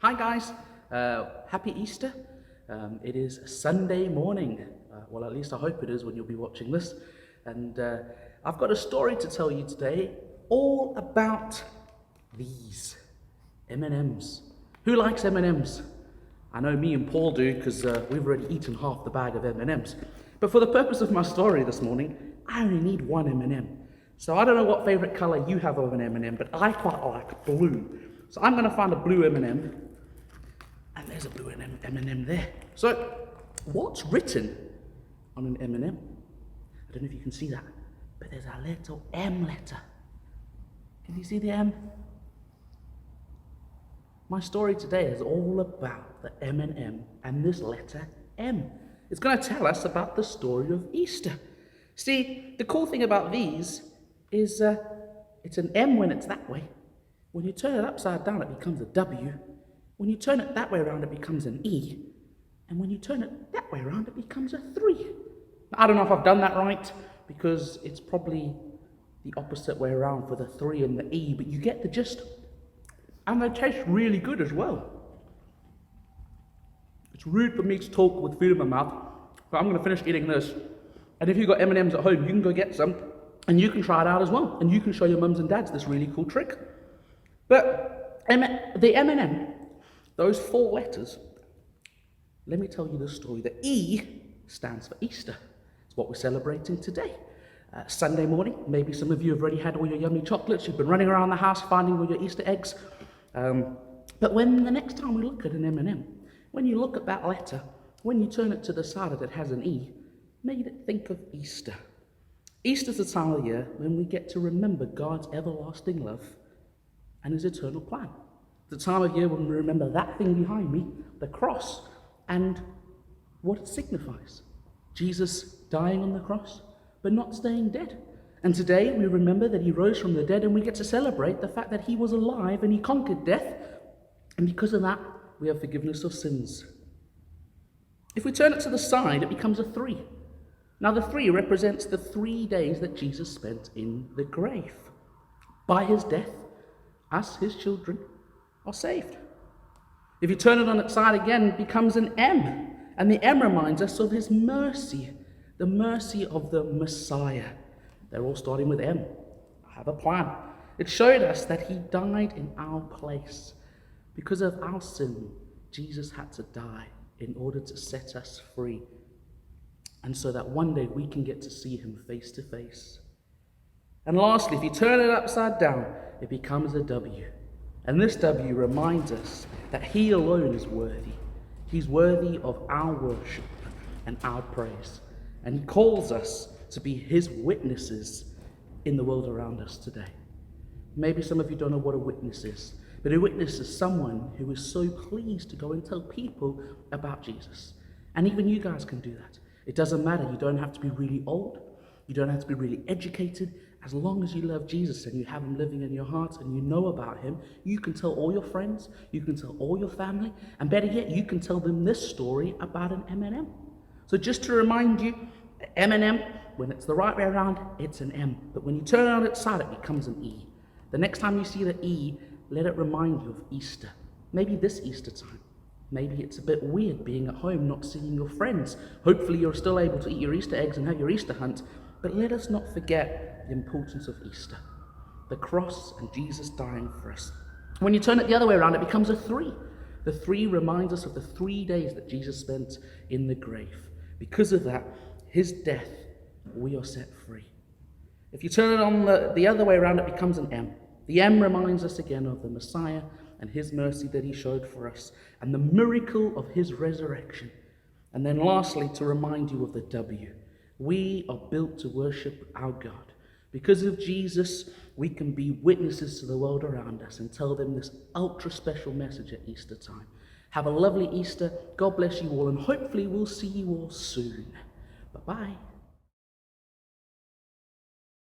Hi guys, happy Easter. It is Sunday morning. Well, at least I hope it is when you'll be watching this. And I've got a story to tell you today all about these M&Ms. Who likes M&Ms? I know me and Paul do because we've already eaten half the bag of M&Ms. But for the purpose of my story this morning, I only need one M&M. So I don't know what favorite color you have of an M&M, but I quite like blue. So I'm going to find a blue M&M. And there's a blue M&M there. So, what's written on an M&M? I don't know if you can see that, but there's a little M letter. Can you see the M? My story today is all about the M&M and this letter M. It's going to tell us about the story of Easter. See, the cool thing about these is it's an M when it's that way. When you turn it upside down, it becomes a W. When you turn it that way around, it becomes an E. And when you turn it that way around, it becomes a 3. I don't know if I've done that right, because it's probably the opposite way around for the 3 and the E, but you get the gist. And they taste really good as well. It's rude for me to talk with food in my mouth, but I'm going to finish eating this. And if you've got M&Ms at home, you can go get some, and you can try it out as well. And you can show your mums and dads this really cool trick. But the M&M, those 4 letters, let me tell you the story. The E stands for Easter. It's what we're celebrating today. Sunday morning, maybe some of you have already had all your yummy chocolates. You've been running around the house finding all your Easter eggs. But when the next time we look at an M&M, when you look at that letter, when you turn it to the side that it has an E, make it think of Easter. Easter's the time of year when we get to remember God's everlasting love and his eternal plan. The time of year when we remember that thing behind me, the cross, and what it signifies. Jesus dying on the cross, but not staying dead. And today we remember that he rose from the dead, and we get to celebrate the fact that he was alive and he conquered death. And because of that, we have forgiveness of sins. If we turn it to the side, it becomes a 3. Now the 3 represents the 3 days that Jesus spent in the grave. By his death, us, his children, are saved. If you turn it on its side again, it becomes an M. And the M reminds us of his mercy, the mercy of the Messiah. They're all starting with M. I have a plan. It showed us that he died in our place. Because of our sin, Jesus had to die in order to set us free. And so that one day we can get to see him face to face. And lastly, if you turn it upside down, it becomes a W. And this W reminds us that he alone is worthy. He's worthy of our worship and our praise. And he calls us to be his witnesses in the world around us today. Maybe some of you don't know what a witness is, but a witness is someone who is so pleased to go and tell people about Jesus. And even you guys can do that. It doesn't matter. You don't have to be really old. You don't have to be really educated. As long as you love Jesus and you have him living in your heart and you know about him, you can tell all your friends, you can tell all your family, and better yet, you can tell them this story about an M&M. So just to remind you, M&M, when it's the right way around, it's an M. But when you turn it on its side, it becomes an E. The next time you see the E, let it remind you of Easter. Maybe this Easter time. Maybe it's a bit weird being at home, not seeing your friends. Hopefully you're still able to eat your Easter eggs and have your Easter hunt. But let us not forget the importance of Easter, the cross and Jesus dying for us. When you turn it the other way around, it becomes a 3. The 3 reminds us of the 3 days that Jesus spent in the grave. Because of that, his death, we are set free. If you turn it on the other way around, it becomes an M. The M reminds us again of the Messiah and his mercy that he showed for us, and the miracle of his resurrection. And then lastly, to remind you of the W. We are built to worship our God. Because of Jesus, we can be witnesses to the world around us and tell them this ultra special message at Easter time. Have a lovely Easter. God bless you all, and hopefully we'll see you all soon. Bye-bye.